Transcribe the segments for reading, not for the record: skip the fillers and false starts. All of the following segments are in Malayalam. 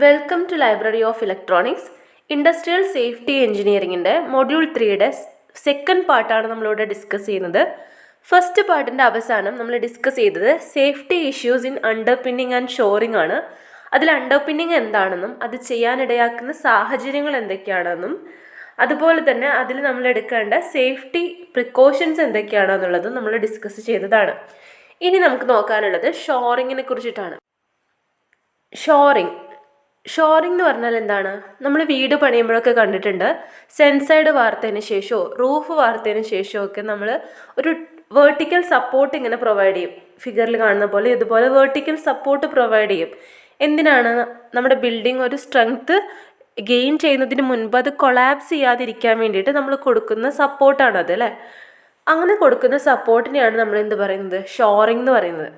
Welcome to library of electronics. Industrial safety എഞ്ചിനീയറിംഗിൻ്റെ മൊഡ്യൂൾ 3യുടെ സെക്കൻഡ് പാർട്ടാണ് നമ്മളിവിടെ ഡിസ്കസ് ചെയ്യുന്നത്. ഫസ്റ്റ് പാർട്ടിൻ്റെ അവസാനം നമ്മൾ ഡിസ്കസ് ചെയ്തത് safety issues in underpinning and shoring ആണ്. അതിൽ അണ്ടർപിന്നിങ് എന്താണെന്നും അത് ചെയ്യാനിടയാക്കുന്ന സാഹചര്യങ്ങൾ എന്തൊക്കെയാണെന്നും അതുപോലെ തന്നെ അതിൽ നമ്മൾ എടുക്കേണ്ട സേഫ്റ്റി പ്രിക്കോഷൻസ് എന്തൊക്കെയാണെന്നുള്ളതും നമ്മൾ ഡിസ്കസ് ചെയ്തതാണ്. ഇനി നമുക്ക് നോക്കാനുള്ളത് ഷോറിങ്ങിനെ കുറിച്ചിട്ടാണ്. ഷോറിംഗ് എന്ന് പറഞ്ഞാൽ എന്താണ്? നമ്മൾ വീട് പണിയുമ്പോഴൊക്കെ കണ്ടിട്ടുണ്ട്, സെൻസൈഡ് വാർത്തതിന് ശേഷമോ റൂഫ് വാർത്തതിന് ശേഷമോ ഒക്കെ നമ്മൾ ഒരു വേർട്ടിക്കൽ സപ്പോർട്ട് ഇങ്ങനെ പ്രൊവൈഡ് ചെയ്യും. ഫിഗറിൽ കാണുന്ന പോലെ ഇതുപോലെ വേർട്ടിക്കൽ സപ്പോർട്ട് പ്രൊവൈഡ് ചെയ്യും. എന്തിനാണ്? നമ്മുടെ ബിൽഡിംഗ് ഒരു സ്ട്രെങ്ത് ഗെയിൻ ചെയ്യുന്നതിന് മുൻപ് അത് കൊളാപ്സ് ചെയ്യാതിരിക്കാൻ വേണ്ടിയിട്ട് നമ്മൾ കൊടുക്കുന്ന സപ്പോർട്ടാണത്, അല്ലേ? അങ്ങനെ കൊടുക്കുന്ന സപ്പോർട്ടിനെയാണ് നമ്മൾ എന്ത് പറയുന്നത്? ഷോറിംഗ് എന്ന് പറയുന്നത്.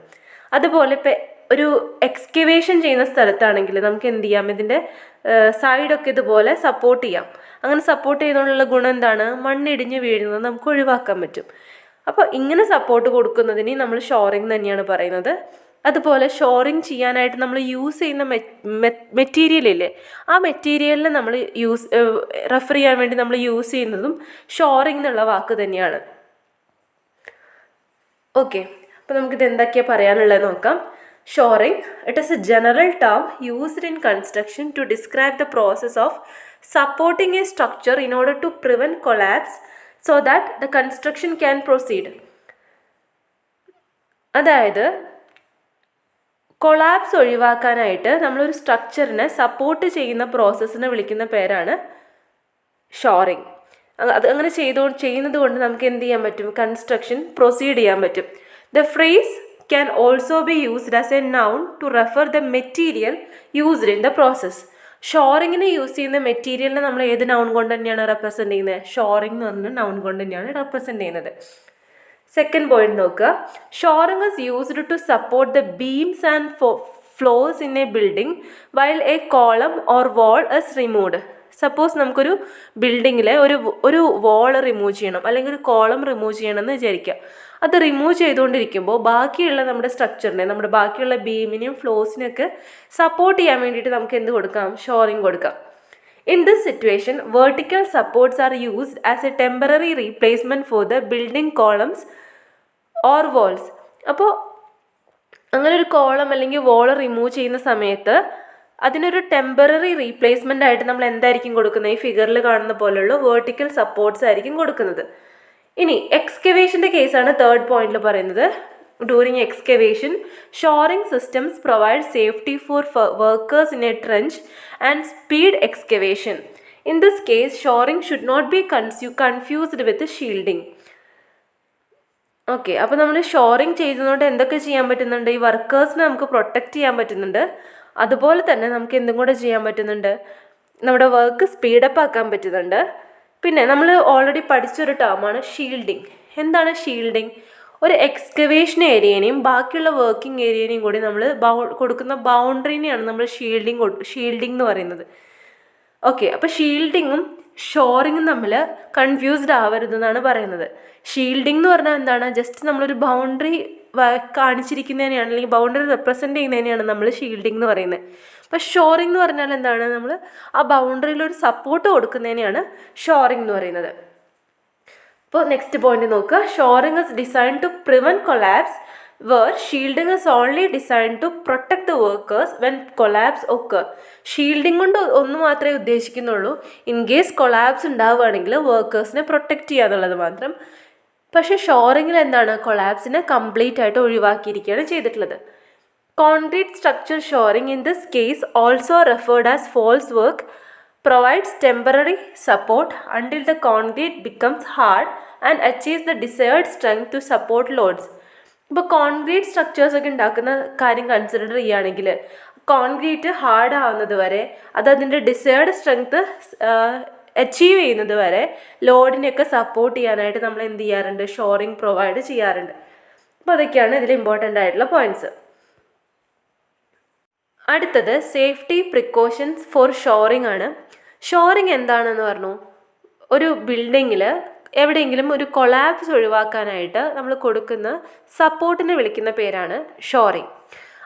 അതുപോലെ ഇപ്പം ഒരു എക്സ്കവേഷൻ ചെയ്യുന്ന സ്ഥലത്താണെങ്കിൽ നമുക്ക് എന്ത് ചെയ്യാം? ഇതിൻ്റെ സൈഡൊക്കെ ഇതുപോലെ സപ്പോർട്ട് ചെയ്യാം. അങ്ങനെ സപ്പോർട്ട് ചെയ്യുന്നതിനുള്ള ഗുണം എന്താണ്? മണ്ണിടിഞ്ഞ് വീഴുന്നത് നമുക്ക് ഒഴിവാക്കാൻ പറ്റും. അപ്പോൾ ഇങ്ങനെ സപ്പോർട്ട് കൊടുക്കുന്നതിന് നമ്മൾ ഷോറിംഗ് തന്നെയാണ് പറയുന്നത്. അതുപോലെ ഷോറിംഗ് ചെയ്യാനായിട്ട് നമ്മൾ യൂസ് ചെയ്യുന്ന മെറ്റീരിയൽ ഇല്ലേ, ആ മെറ്റീരിയലിനെ നമ്മൾ റെഫർ ചെയ്യാൻ വേണ്ടി നമ്മൾ യൂസ് ചെയ്യുന്നതും ഷോറിംഗ് എന്നുള്ള വാക്ക് തന്നെയാണ്. ഓക്കെ, അപ്പോൾ നമുക്കിത് എന്തൊക്കെയാണ് പറയാനുള്ളത് നോക്കാം. Shoring, it is a general term used in construction to describe the process of supporting a structure in order to prevent collapse so that the construction can proceed. അതായത് കൊളാപ്സ് ഒഴിവാക്കാനായിട്ട് നമ്മളൊരു സ്ട്രക്ചറിനെ സപ്പോർട്ട് ചെയ്യുന്ന പ്രോസസ്സിനെ വിളിക്കുന്ന പേരാണ് ഷോറിംഗ്. അത് അങ്ങനെ ചെയ്യുന്നത് കൊണ്ട് നമുക്ക് എന്ത് ചെയ്യാൻ പറ്റും? കൺസ്ട്രക്ഷൻ പ്രൊസീഡ് ചെയ്യാൻ പറ്റും. The phrase can also be used as a noun to refer the material used in the process. ഷോറിങ്ങിന് യൂസ് ചെയ്യുന്ന മെറ്റീരിയലിനെ നമ്മൾ ഏത് നൗൺ കൊണ്ട് തന്നെയാണ് റെപ്രസെൻ്റ് ചെയ്യുന്നത്? ഷോറിംഗ് എന്ന് പറഞ്ഞ നൗൺ കൊണ്ട് തന്നെയാണ് റെപ്രസെൻ്റ് ചെയ്യുന്നത്. സെക്കൻഡ് പോയിന്റ് നോക്കുക. Shoring is used to support the beams and floors in a building while a column or wall is removed. Suppose നമുക്കൊരു ബിൽഡിങ്ങിൽ ഒരു വോൾ റിമൂവ് ചെയ്യണം, അല്ലെങ്കിൽ ഒരു കോളം റിമൂവ് ചെയ്യണമെന്ന് വിചാരിക്കുക. അത് റിമൂവ് ചെയ്തുകൊണ്ടിരിക്കുമ്പോൾ ബാക്കിയുള്ള നമ്മുടെ സ്ട്രക്ചറിനെ, നമ്മുടെ ബാക്കിയുള്ള ബീമിനെയും ഫ്ലോസിനെയൊക്കെ സപ്പോർട്ട് ചെയ്യാൻ വേണ്ടിയിട്ട് നമുക്ക് എന്ത് കൊടുക്കാം? ഷോറിംഗ് കൊടുക്കാം. In this situation vertical supports are used as a temporary replacement for the building columns or walls. അപ്പോൾ അങ്ങനെ ഒരു കോളം അല്ലെങ്കിൽ വോൾ റിമൂവ് ചെയ്യുന്ന സമയത്ത് അതിനൊരു ടെമ്പററി റീപ്ലേസ്മെൻ്റ് ആയിട്ട് നമ്മൾ എന്തായിരിക്കും കൊടുക്കുന്നത്? ഈ ഫിഗറിൽ കാണുന്ന പോലെയുള്ള വേർട്ടിക്കൽ സപ്പോർട്ട്സ് ആയിരിക്കും കൊടുക്കുന്നത്. ഇനി എക്സ്കവേഷൻ്റെ കേസാണ് തേർഡ് പോയിന്റിൽ പറയുന്നത്. During excavation shoring systems provide safety for workers in a trench and speed excavation. In this case shoring should not be confused with shielding. Okay, അപ്പോൾ നമ്മൾ ഷോറിംഗ് ചെയ്തതുകൊണ്ട് എന്തൊക്കെ ചെയ്യാൻ പറ്റുന്നുണ്ട്? ഈ വർക്കേഴ്സിനെ നമുക്ക് പ്രൊട്ടക്റ്റ് ചെയ്യാൻ പറ്റുന്നുണ്ട്. അതുപോലെ തന്നെ നമുക്ക് എന്തും കൂടെ ചെയ്യാൻ പറ്റുന്നുണ്ട്? നമ്മുടെ വർക്ക് സ്പീഡപ്പ് ആക്കാൻ പറ്റുന്നുണ്ട്. പിന്നെ നമ്മൾ ഓൾറെഡി പഠിച്ചൊരു ടേമാണ് ഷീൽഡിങ്. എന്താണ് ഷീൽഡിങ്? ഒരു എക്സ്കവേഷൻ ഏരിയനെയും ബാക്കിയുള്ള വർക്കിംഗ് ഏരിയനെയും കൂടി നമ്മൾ കൊടുക്കുന്ന ബൗണ്ടറിനെയാണ് നമ്മൾ ഷീൽഡിങ് എന്ന് പറയുന്നത്. ഓക്കെ, അപ്പോൾ ഷീൽഡിങ്ങും ഷോറിങ്ങും തമ്മിൽ കൺഫ്യൂസ്ഡ് ആവരുതെന്നാണ് പറയുന്നത്. ഷീൽഡിംഗ് എന്ന് പറഞ്ഞാൽ എന്താണ്? ജസ്റ്റ് നമ്മളൊരു ബൗണ്ടറി കാണിച്ചിരിക്കുന്നതിനെയാണ്, അല്ലെങ്കിൽ ബൗണ്ടറി റെപ്രസെൻ്റ് ചെയ്യുന്നതിനെയാണ് നമ്മൾ ഷീൽഡിംഗ് എന്ന് പറയുന്നത്. അപ്പോൾ ഷോറിംഗ് എന്ന് പറഞ്ഞാൽ എന്താണ്? നമ്മൾ ആ ബൗണ്ടറിയിൽ ഒരു സപ്പോർട്ട് കൊടുക്കുന്നതിനെയാണ് ഷോറിംഗ് എന്ന് പറയുന്നത്. അപ്പോൾ നെക്സ്റ്റ് പോയിന്റ് നോക്കുക. Shoring is designed to prevent collapse where shielding is only designed to protect the workers when collapse occur. Shielding കൊണ്ട് ഒന്ന് മാത്രമേ ഉദ്ദേശിക്കുന്നുള്ളൂ, ഇൻ കേസ് കൊളാപ്സ് ഉണ്ടാവുകയാണെങ്കിൽ വർക്കേഴ്സിനെ പ്രൊട്ടക്റ്റ് ചെയ്യുക എന്നുള്ളത് മാത്രം. പക്ഷേ ഷോറിങ്ങിൽ എന്താണ്? കൊളാപ്സിനെ കംപ്ലീറ്റ് ആയിട്ട് ഒഴിവാക്കിയിരിക്കുകയാണ് ചെയ്തിട്ടുള്ളത്. Concrete structure shoring in this case also referred as false work provides temporary support until the concrete becomes hard and achieves the desired strength to support loads. ഇപ്പോൾ കോൺക്രീറ്റ് സ്ട്രക്ചേഴ്സൊക്കെ ഉണ്ടാക്കുന്ന കാര്യം കൺസിഡർ ചെയ്യുകയാണെങ്കിൽ കോൺക്രീറ്റ് ഹാർഡ് ആവുന്നത് വരെ, അത് അതിൻ്റെ ഡിസൈർഡ് സ്ട്രെങ്ത് അച്ചീവ് ചെയ്യുന്നത് വരെ ലോഡിനെയൊക്കെ സപ്പോർട്ട് ചെയ്യാനായിട്ട് നമ്മൾ എന്ത് ചെയ്യാറുണ്ട്? ഷോറിംഗ് പ്രൊവൈഡ് ചെയ്യാറുണ്ട്. അപ്പോൾ അതൊക്കെയാണ് ഇതിൽ ഇമ്പോർട്ടൻ്റ് ആയിട്ടുള്ള പോയിൻറ്റ്സ്. അടുത്തത് സേഫ്റ്റി പ്രിക്കോഷൻസ് ഫോർ ഷോറിംഗ് ആണ്. ഷോറിംഗ് എന്താണെന്ന് പറഞ്ഞു? ഒരു ബിൽഡിങ്ങിൽ എവിടെയെങ്കിലും ഒരു കൊളാപ്സ് ഒഴിവാക്കാനായിട്ട് നമ്മൾ കൊടുക്കുന്ന സപ്പോർട്ടിനെ വിളിക്കുന്ന പേരാണ് ഷോറിങ്.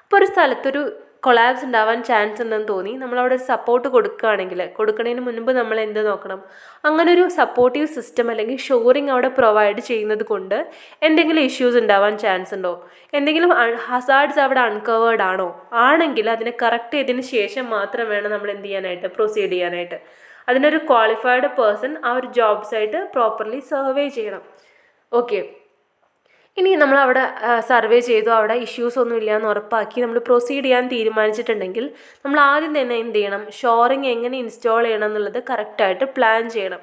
അപ്പോൾ ഒരു സ്ഥലത്തൊരു കൊളാപ്സ് ഉണ്ടാവാൻ ചാൻസ് ഉണ്ടെന്ന് തോന്നി, നമ്മളവിടെ സപ്പോർട്ട് കൊടുക്കുകയാണെങ്കിൽ കൊടുക്കുന്നതിന് മുൻപ് നമ്മൾ എന്ത് നോക്കണം, അങ്ങനെ ഒരു സപ്പോർട്ടീവ് സിസ്റ്റം അല്ലെങ്കിൽ ഷോറിങ് അവിടെ പ്രൊവൈഡ് ചെയ്യുന്നത് കൊണ്ട് എന്തെങ്കിലും ഇഷ്യൂസ് ഉണ്ടാവാൻ ചാൻസ് ഉണ്ടോ, എന്തെങ്കിലും ഹസാർഡ്സ് അവിടെ അൺകവേർഡ് ആണോ, ആണെങ്കിൽ അതിനെ കറക്റ്റ് ചെയ്തതിന് ശേഷം മാത്രം വേണം നമ്മൾ എന്ത് ചെയ്യാനായിട്ട്, പ്രൊസീഡ് ചെയ്യാനായിട്ട്. അതിനൊരു ക്വാളിഫൈഡ് പേഴ്സൺ ആ ഒരു ജോബ് സൈറ്റ് പ്രോപ്പർലി സർവേ ചെയ്യണം. ഓക്കെ, ഇനി നമ്മളവിടെ സർവേ ചെയ്തു, അവിടെ ഇഷ്യൂസ് ഒന്നും ഇല്ല എന്ന് ഉറപ്പാക്കി നമ്മൾ പ്രൊസീഡ് ചെയ്യാൻ തീരുമാനിച്ചിട്ടുണ്ടെങ്കിൽ നമ്മൾ ആദ്യം തന്നെ എന്ത് ചെയ്യണം, ഷോറിങ് എങ്ങനെ ഇൻസ്റ്റാൾ ചെയ്യണം എന്നുള്ളത് കറക്റ്റായിട്ട് പ്ലാൻ ചെയ്യണം.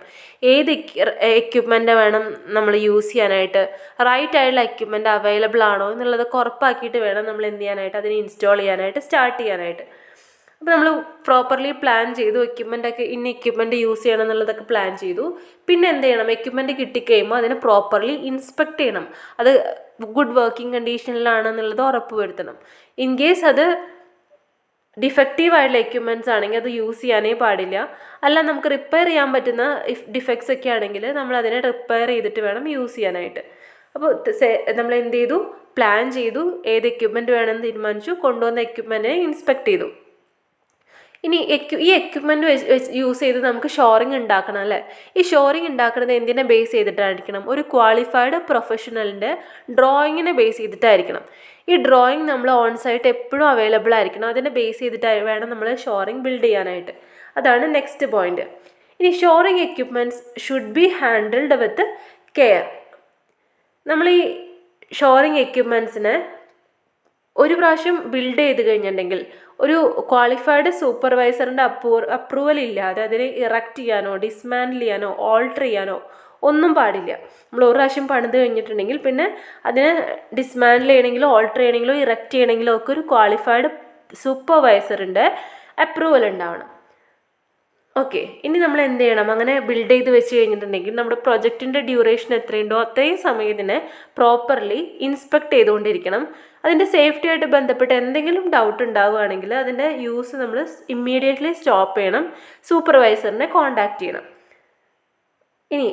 ഏത് എക്യുപ്മെൻ്റ് വേണം നമ്മൾ യൂസ് ചെയ്യാനായിട്ട്, റൈറ്റ് ആയിട്ടുള്ള എക്യുപ്മെൻ്റ് അവൈലബിൾ ആണോ എന്നുള്ളതൊക്കെ ഉറപ്പാക്കിയിട്ട് വേണം നമ്മൾ എന്ത് ചെയ്യാനായിട്ട്, അതിനെ ഇൻസ്റ്റാൾ ചെയ്യാനായിട്ട്, സ്റ്റാർട്ട് ചെയ്യാനായിട്ട്. അപ്പോൾ നമ്മൾ പ്രോപ്പർലി പ്ലാൻ ചെയ്തു, ഇന്ന എക്യുപ്മെൻറ്റ് യൂസ് ചെയ്യണം എന്നുള്ളതൊക്കെ പ്ലാൻ ചെയ്തു. പിന്നെ എന്ത് ചെയ്യണം, എക്യുപ്മെൻറ്റ് കിട്ടിക്കഴിയുമ്പോൾ അതിനെ പ്രോപ്പർലി ഇൻസ്പെക്ട് ചെയ്യണം, അത് ഗുഡ് വർക്കിംഗ് കണ്ടീഷനിലാണെന്നുള്ളത് ഉറപ്പ് വരുത്തണം. ഇൻ കേസ് അത് ഡിഫക്റ്റീവ് ആയിട്ടുള്ള എക്യുപ്മെൻറ്റ്സ് ആണെങ്കിൽ അത് യൂസ് ചെയ്യാനേ പാടില്ല. അല്ല നമുക്ക് റിപ്പയർ ചെയ്യാൻ പറ്റുന്ന ഡിഫക്ട്സ് ഒക്കെ ആണെങ്കിൽ നമ്മൾ അതിനെ റിപ്പയർ ചെയ്തിട്ട് വേണം യൂസ് ചെയ്യാനായിട്ട്. അപ്പോൾ നമ്മൾ എന്ത് ചെയ്തു, പ്ലാൻ ചെയ്തു, ഏത് എക്യുപ്മെൻറ്റ് വേണമെന്ന് തീരുമാനിച്ചു, കൊണ്ടുവന്ന എക്യുപ്മെൻറ്റിനെ ഇൻസ്പെക്ട് ചെയ്തു. ഇനി ഈ എക്യുപ്മെൻറ്റ് യൂസ് ചെയ്ത് നമുക്ക് ഷോറിങ് ഉണ്ടാക്കണം അല്ലേ. ഈ ഷോറിങ് ഉണ്ടാക്കുന്നത് എന്തിനെ ബേസ് ചെയ്തിട്ടായിരിക്കണം, ഒരു ക്വാളിഫൈഡ് പ്രൊഫഷണലിൻ്റെ ഡ്രോയിങ്ങിനെ ബേസ് ചെയ്തിട്ടായിരിക്കണം. ഈ ഡ്രോയിങ് നമ്മൾ ഓൺ സൈറ്റ് എപ്പോഴും അവൈലബിൾ ആയിരിക്കണം, അതിനെ ബേസ് ചെയ്തിട്ട് വേണം നമ്മൾ ഷോറിങ് ബിൽഡ് ചെയ്യാനായിട്ട്. അതാണ് നെക്സ്റ്റ് പോയിന്റ്. ഇനി shoring equipments should be handled with care. നമ്മൾ ഈ ഷോറിങ് എക്യുപ്മെൻറ്റ്സിനെ ഒരു പ്രാവശ്യം ബിൽഡ് ചെയ്ത് കഴിഞ്ഞിട്ടുണ്ടെങ്കിൽ ഒരു ക്വാളിഫൈഡ് സൂപ്പർവൈസറിൻ്റെ അപ്രൂവൽ ഇല്ലാതെ അതിനെ ഇറക്റ്റ് ചെയ്യാനോ ഡിസ്മാൻഡിൽ ചെയ്യാനോ ഓൾട്ടർ ചെയ്യാനോ ഒന്നും പാടില്ല. നമ്മൾ ഒരു പ്രാവശ്യം പണിത് കഴിഞ്ഞിട്ടുണ്ടെങ്കിൽ പിന്നെ അതിനെ ഡിസ്മാൻഡിൽ ചെയ്യണമെങ്കിലോ ഓൾട്ടർ ചെയ്യണമെങ്കിലോ ഇറക്റ്റ് ചെയ്യണമെങ്കിലോ ഒക്കെ ഒരു ക്വാളിഫൈഡ് സൂപ്പർവൈസറിൻ്റെ അപ്രൂവൽ ഉണ്ടാവണം. ഓക്കെ, ഇനി നമ്മൾ എന്ത് ചെയ്യണം, അങ്ങനെ ബിൽഡ് ചെയ്ത് വെച്ച് കഴിഞ്ഞിട്ടുണ്ടെങ്കിൽ നമ്മുടെ പ്രൊജക്റ്റിൻ്റെ ഡ്യൂറേഷൻ എത്രയുണ്ടോ അത്രയും സമയത്തിന് പ്രോപ്പർലി ഇൻസ്പെക്ട് ചെയ്തുകൊണ്ടിരിക്കണം. അതിൻ്റെ സേഫ്റ്റിയായിട്ട് ബന്ധപ്പെട്ട് എന്തെങ്കിലും ഡൗട്ട് ഉണ്ടാവുകയാണെങ്കിൽ അതിൻ്റെ യൂസ് നമ്മൾ ഇമ്മീഡിയറ്റ്ലി സ്റ്റോപ്പ് ചെയ്യണം, സൂപ്പർവൈസറിനെ കോൺടാക്റ്റ് ചെയ്യണം. ഇനി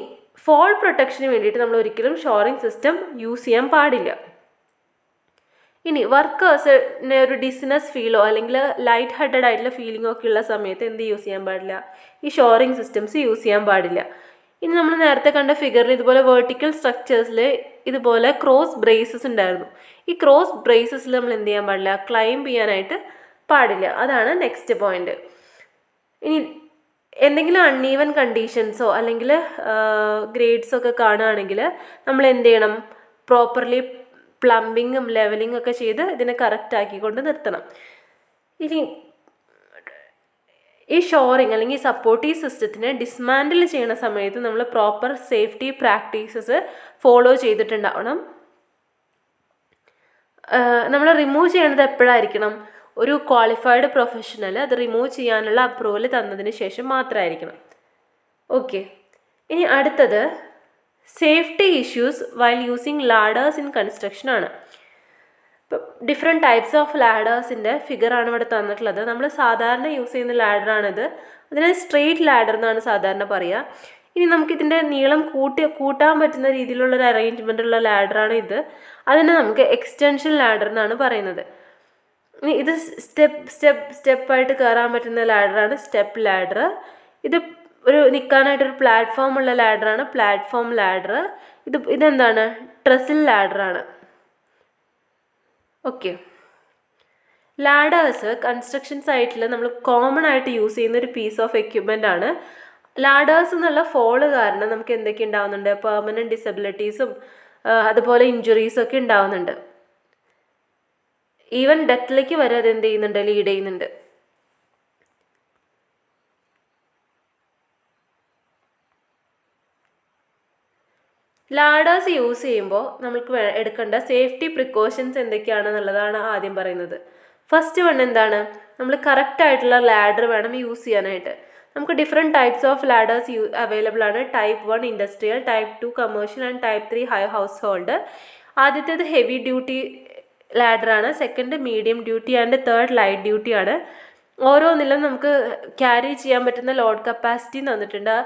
ഫോൾ പ്രൊട്ടക്ഷന് വേണ്ടിയിട്ട് നമ്മൾ ഒരിക്കലും ഷോറിങ് സിസ്റ്റം യൂസ് ചെയ്യാൻ പാടില്ല. ഇനി വർക്കേഴ്സിന് ഒരു ഡിസ്നസ് ഫീലോ അല്ലെങ്കിൽ ലൈറ്റ് ഹെഡഡ് ആയിട്ടുള്ള ഫീലിംഗോ ഒക്കെ ഉള്ള സമയത്ത് എന്ത് യൂസ് ചെയ്യാൻ പാടില്ല, ഈ ഷോറിങ് സിസ്റ്റംസ് യൂസ് ചെയ്യാൻ പാടില്ല. ഇനി നമ്മൾ നേരത്തെ കണ്ട ഫിഗറിൽ ഇതുപോലെ വെർട്ടിക്കൽ സ്ട്രക്ചേഴ്സിൽ ഇതുപോലെ ക്രോസ് ബ്രേസസ് ഉണ്ടായിരുന്നു. ഈ ക്രോസ് ബ്രേസസിൽ നമ്മൾ എന്ത് ചെയ്യാൻ പാടില്ല, ക്ലൈംബ് ചെയ്യാനായിട്ട് പാടില്ല. അതാണ് നെക്സ്റ്റ് പോയിന്റ്. ഇനി എന്തെങ്കിലും അൺഈവൻ കണ്ടീഷൻസോ അല്ലെങ്കിൽ ഗ്രേഡ്സോ ഒക്കെ കാണുകയാണെങ്കിൽ നമ്മൾ എന്ത് ചെയ്യണം, പ്രോപ്പർലി പ്ലംബിങ്ങും ലെവലിംഗ് ഒക്കെ ചെയ്ത് ഇതിനെ കറക്റ്റ് ആക്കിക്കൊണ്ട് നിർത്തണം. ഇനി ഈ ഷോറിങ് അല്ലെങ്കിൽ സപ്പോർട്ടീവ് സിസ്റ്റത്തിനെ ഡിസ്മാൻഡിൽ ചെയ്യുന്ന സമയത്ത് നമ്മൾ പ്രോപ്പർ സേഫ്റ്റി പ്രാക്ടീസസ് ഫോളോ ചെയ്തിട്ടുണ്ടാവണം. നമ്മൾ റിമൂവ് ചെയ്യേണ്ടത് എപ്പോഴായിരിക്കണം, ഒരു ക്വാളിഫൈഡ് പ്രൊഫഷണൽ അത് റിമൂവ് ചെയ്യാനുള്ള അപ്രൂവൽ തന്നതിന് ശേഷം മാത്രമായിരിക്കണം. ഓക്കെ, ഇനി അടുത്തത് safety issues while using ladders in construction ആണ്. ഇപ്പം ഡിഫറെൻറ്റ് ടൈപ്സ് ഓഫ് ലാഡേഴ്സിൻ്റെ ഫിഗറാണ് ഇവിടെ തന്നിട്ടുള്ളത്. നമ്മൾ സാധാരണ യൂസ് ചെയ്യുന്ന ലാഡറാണിത്. അതിനെ സ്ട്രെയിറ്റ് ലാഡർ എന്നാണ് സാധാരണ പറയുക. ഇനി നമുക്കിതിൻ്റെ നീളം കൂട്ടാൻ പറ്റുന്ന രീതിയിലുള്ളൊരു അറേഞ്ച്മെൻ്റ് ഉള്ള ലാഡറാണ് ഇത്. അതിനെ നമുക്ക് എക്സ്റ്റൻഷൻ ലാഡർ എന്നാണ് പറയുന്നത്. ഇനി ഇത് സ്റ്റെപ്പായിട്ട് കയറാൻ പറ്റുന്ന ലാഡറാണ് സ്റ്റെപ്പ് ലാഡർ. ഇത് ഒരു നിൽക്കാനായിട്ടൊരു പ്ലാറ്റ്ഫോം ഉള്ള ലാഡറാണ് പ്ലാറ്റ്ഫോം ലാഡർ. ഇതെന്താണ്, ട്രസിൽ ലാഡറാണ്. ഓക്കെ, ലാഡേഴ്സ് കൺസ്ട്രക്ഷൻ സൈറ്റിൽ നമ്മൾ കോമൺ ആയിട്ട് യൂസ് ചെയ്യുന്ന ഒരു പീസ് ഓഫ് എക്യുപ്മെൻ്റ് ആണ്. ലാഡേഴ്സ് എന്നുള്ള ഫോള് കാരണം നമുക്ക് എന്തൊക്കെ ഉണ്ടാവുന്നുണ്ട്, പെർമനൻറ്റ് ഡിസബിലിറ്റീസും അതുപോലെ ഇഞ്ചുറീസും ഒക്കെ ഉണ്ടാവുന്നുണ്ട്. ഈവൻ ഡെത്തിലേക്ക് വരെ അത് എന്ത് ചെയ്യുന്നുണ്ട്, ലീഡ് ചെയ്യുന്നുണ്ട്. ലാഡേഴ്സ് യൂസ് ചെയ്യുമ്പോൾ നമുക്ക് എടുക്കേണ്ട സേഫ്റ്റി പ്രിക്കോഷൻസ് എന്തൊക്കെയാണെന്നുള്ളതാണ് ആദ്യം പറയുന്നത്. ഫസ്റ്റ് വൺ എന്താണ്, നമ്മൾ കറക്റ്റായിട്ടുള്ള ലാഡർ വേണം യൂസ് ചെയ്യാനായിട്ട്. നമുക്ക് different types of ladders available ആണ്. Type 1 industrial, type 2 commercial and type 3 household. ആദ്യത്തേത് ഹെവി ഡ്യൂട്ടി ലാഡറാണ്, second medium duty and third light duty ആണ്. ഓരോന്നിലും നമുക്ക് ക്യാരി ചെയ്യാൻ പറ്റുന്ന ലോഡ് കപ്പാസിറ്റി തന്നിട്ടുണ്ട്.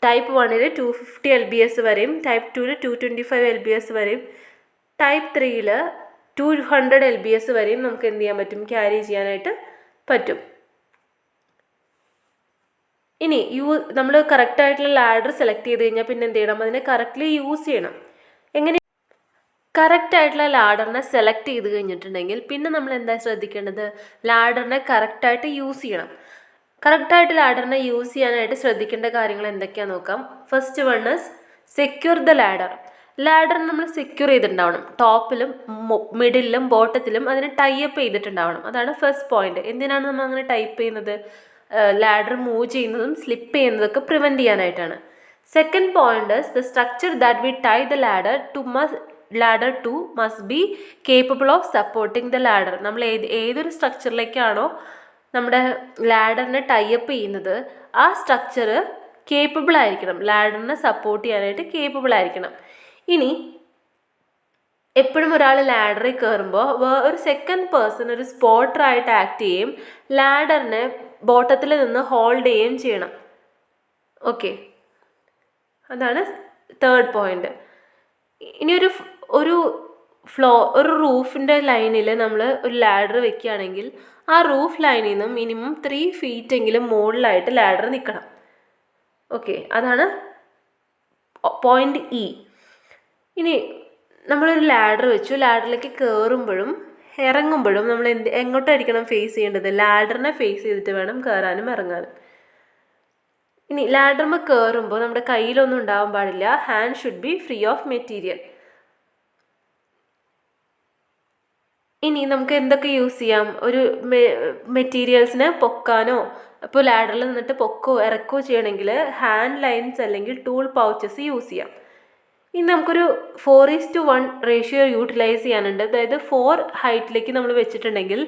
ടൈപ്പ് 1 250 LBS വരെയും ടൈപ്പ് 2 225 LBS വരെയും ടൈപ്പ് 3 200 LBS വരെയും നമുക്ക് എന്ത് ചെയ്യാൻ പറ്റും, ക്യാരി ചെയ്യാനായിട്ട് പറ്റും. ഇനി നമ്മൾ കറക്റ്റായിട്ടുള്ള ലാഡർ സെലക്ട് ചെയ്ത് കഴിഞ്ഞാൽ പിന്നെ എന്ത് ചെയ്യണം, അതിനെ കറക്റ്റ്ലി യൂസ് ചെയ്യണം. എങ്ങനെ കറക്റ്റായിട്ടുള്ള ലാഡറിനെ സെലക്ട് ചെയ്ത് കഴിഞ്ഞിട്ടുണ്ടെങ്കിൽ പിന്നെ നമ്മൾ എന്താ ശ്രദ്ധിക്കേണ്ടത്, ലാഡറിനെ കറക്റ്റായിട്ട് യൂസ് ചെയ്യണം. കറക്റ്റായിട്ട് ലാഡറിനെ യൂസ് ചെയ്യാനായിട്ട് ശ്രദ്ധിക്കേണ്ട കാര്യങ്ങൾ എന്തൊക്കെയാണെന്ന് നോക്കാം. First one is secure the ladder. Ladder നമ്മൾ സെക്യൂർ ചെയ്തിട്ടുണ്ടാവണം. ടോപ്പിലും മിഡിലും ബോട്ടത്തിലും അതിനെ ടൈപ്പ് ചെയ്തിട്ടുണ്ടാവണം. അതാണ് ഫസ്റ്റ് പോയിന്റ്. എന്തിനാണ് നമ്മൾ അങ്ങനെ ടൈപ്പ് ചെയ്യുന്നത്, ലാഡർ മൂവ് ചെയ്യുന്നതും സ്ലിപ്പ് ചെയ്യുന്നതൊക്കെ പ്രിവെൻറ്റ് ചെയ്യാനായിട്ടാണ്. Second point is the structure that we tie the ladder to must be capable of supporting the ladder. നമ്മൾ ഏതൊരു സ്ട്രക്ചറിലേക്കാണോ നമ്മുടെ ലാഡറിനെ ടൈപ്പ് ചെയ്യുന്നത് ആ സ്ട്രക്ചർ കേപ്പബിൾ ആയിരിക്കണം, ലാഡറിനെ സപ്പോർട്ട് ചെയ്യാനായിട്ട് കേപ്പബിൾ ആയിരിക്കണം. ഇനി എപ്പോഴും ഒരാൾ ലാഡറിൽ കയറുമ്പോൾ ഒരു സെക്കൻഡ് പേഴ്സൺ ഒരു സ്പോട്ടറായിട്ട് ആക്ട് ചെയ്യും, ലാഡറിനെ ബോട്ടത്തിൽ നിന്ന് ഹോൾഡ് ചെയ്യുകയും ചെയ്യണം. ഓക്കെ, അതാണ് തേർഡ് പോയിന്റ്. ഇനി ഒരു റൂഫിൻ്റെ ലൈനിൽ നമ്മൾ ഒരു ലാഡർ വെക്കുകയാണെങ്കിൽ ആ റൂഫ് ലൈനിൽ നിന്ന് മിനിമം 3 feet എങ്കിലും മുകളിലായിട്ട് ലാഡർ നിൽക്കണം. ഓക്കെ, അതാണ് പോയിന്റ് ഇ. ഇനി നമ്മളൊരു ലാഡർ വെച്ചു, ലാഡറിലേക്ക് കയറുമ്പോഴും ഇറങ്ങുമ്പോഴും നമ്മൾ എങ്ങോട്ടായിരിക്കണം ഫേസ് ചെയ്യേണ്ടത്, ലാഡറിനെ ഫേസ് ചെയ്തിട്ട് വേണം കയറാനും ഇറങ്ങാനും. ഇനി ലാഡർമ കയറുമ്പോൾ നമ്മുടെ കയ്യിലൊന്നും ഉണ്ടാവാൻ പാടില്ല. Hand should be free of material. ഇനി നമുക്ക് എന്തൊക്കെ യൂസ് ചെയ്യാം, ഒരു മെറ്റീരിയൽസിനെ പൊക്കാനോ ഇപ്പോൾ ലാഡറിൽ നിന്നിട്ട് പൊക്കോ ഇറക്കോ ചെയ്യണമെങ്കിൽ ഹാൻഡ് ലൈൻസ് അല്ലെങ്കിൽ ടൂൾ പൗച്ചസ് യൂസ് ചെയ്യാം. ഇനി നമുക്കൊരു 4:1 റേഷ്യോ യൂട്ടിലൈസ് ചെയ്യാനുണ്ട്. അതായത് 4 ഹൈറ്റിലേക്ക് നമ്മൾ വെച്ചിട്ടുണ്ടെങ്കിൽ